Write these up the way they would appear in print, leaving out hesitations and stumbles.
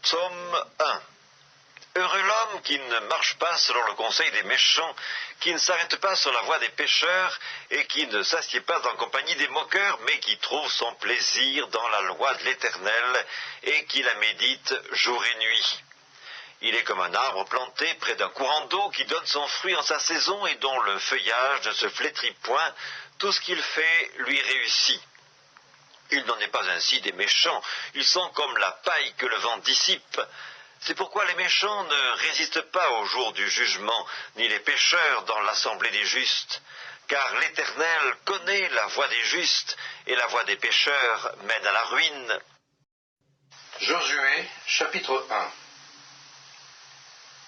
Psaume 1. Heureux l'homme qui ne marche pas selon le conseil des méchants, qui ne s'arrête pas sur la voie des pécheurs, et qui ne s'assied pas en compagnie des moqueurs, mais qui trouve son plaisir dans la loi de l'Éternel, et qui la médite jour et nuit. Il est comme un arbre planté près d'un courant d'eau qui donne son fruit en sa saison et dont le feuillage ne se flétrit point. Tout ce qu'il fait lui réussit. Il n'en est pas ainsi des méchants. Ils sont comme la paille que le vent dissipe. C'est pourquoi les méchants ne résistent pas au jour du jugement, ni les pécheurs dans l'assemblée des justes. Car l'Éternel connaît la voie des justes, et la voie des pécheurs mène à la ruine. Josué, chapitre 1.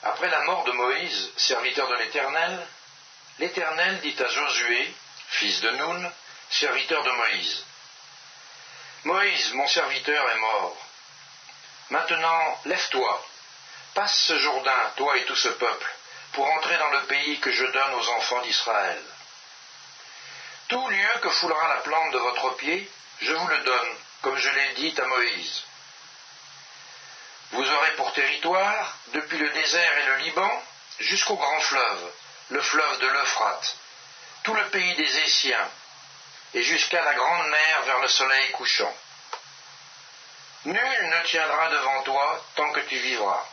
Après la mort de Moïse, serviteur de l'Éternel, l'Éternel dit à Josué, fils de Nun, serviteur de Moïse, « Moïse, mon serviteur, est mort. Maintenant, lève-toi, passe ce Jourdain, toi et tout ce peuple, pour entrer dans le pays que je donne aux enfants d'Israël. Tout lieu que foulera la plante de votre pied, je vous le donne, comme je l'ai dit à Moïse. Vous aurez pour territoire, depuis le désert et le Liban, jusqu'au grand fleuve, le fleuve de l'Euphrate, tout le pays des Essiens, et jusqu'à la grande mer vers le soleil couchant. Nul ne tiendra devant toi tant que tu vivras.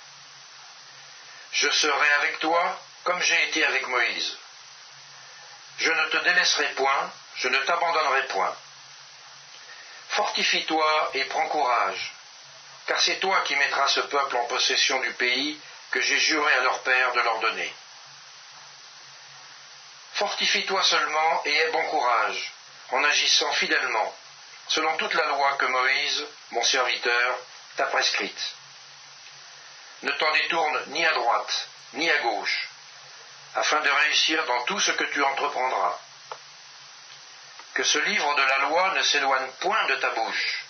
Je serai avec toi comme j'ai été avec Moïse. Je ne te délaisserai point, je ne t'abandonnerai point. Fortifie-toi et prends courage, car c'est toi qui mettras ce peuple en possession du pays que j'ai juré à leur père de leur donner. Fortifie-toi seulement et aie bon courage, en agissant fidèlement, selon toute la loi que Moïse, mon serviteur, t'a prescrite. Ne t'en détourne ni à droite, ni à gauche, afin de réussir dans tout ce que tu entreprendras. Que ce livre de la loi ne s'éloigne point de ta bouche.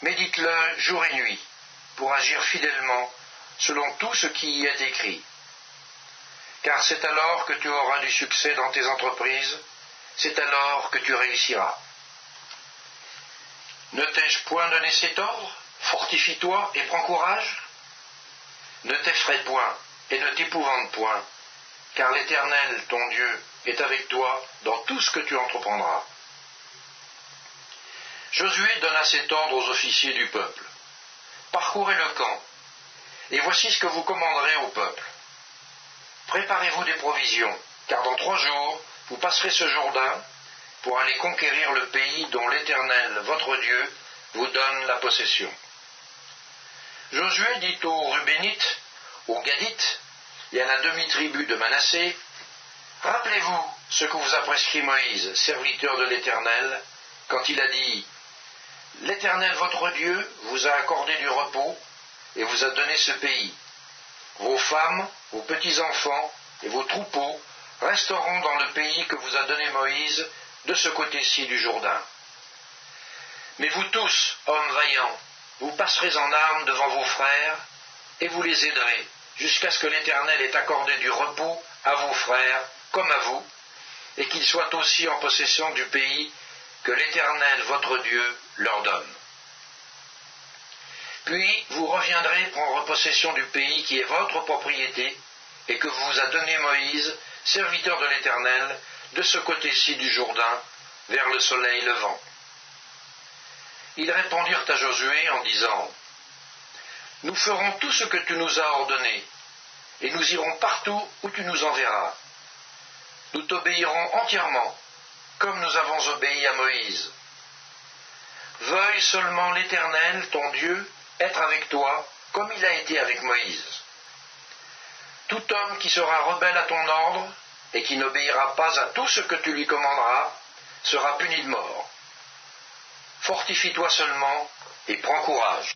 Médite-le jour et nuit, pour agir fidèlement selon tout ce qui y est écrit. Car c'est alors que tu auras du succès dans tes entreprises, c'est alors que tu réussiras. Ne t'ai-je point donné cet ordre? Fortifie-toi et prends courage. Ne t'effraie point et ne t'épouvante point, car l'Éternel, ton Dieu, est avec toi dans tout ce que tu entreprendras. Josué donna cet ordre aux officiers du peuple. Parcourez le camp, et voici ce que vous commanderez au peuple. Préparez-vous des provisions, car dans 3 jours, vous passerez ce Jourdain pour aller conquérir le pays dont l'Éternel, votre Dieu, vous donne la possession. Josué dit aux Rubénites, aux Gadites et à la demi-tribu de Manassé, « Rappelez-vous ce que vous a prescrit Moïse, serviteur de l'Éternel, quand il a dit « L'Éternel votre Dieu vous a accordé du repos et vous a donné ce pays. Vos femmes, vos petits-enfants et vos troupeaux resteront dans le pays que vous a donné Moïse de ce côté-ci du Jourdain. Mais vous tous, hommes vaillants, vous passerez en armes devant vos frères et vous les aiderez jusqu'à ce que l'Éternel ait accordé du repos à vos frères comme à vous et qu'ils soient aussi en possession du pays que l'Éternel votre Dieu leur donne. Puis vous reviendrez prendre possession du pays qui est votre propriété et que vous a donné Moïse, serviteur de l'Éternel, de ce côté-ci du Jourdain, vers le soleil levant. » Ils répondirent à Josué en disant, « Nous ferons tout ce que tu nous as ordonné, et nous irons partout où tu nous enverras. Nous t'obéirons entièrement, comme nous avons obéi à Moïse. Veuille seulement l'Éternel, ton Dieu, être avec toi, comme il a été avec Moïse. Tout homme qui sera rebelle à ton ordre, et qui n'obéira pas à tout ce que tu lui commanderas, sera puni de mort. Fortifie-toi seulement et prends courage. »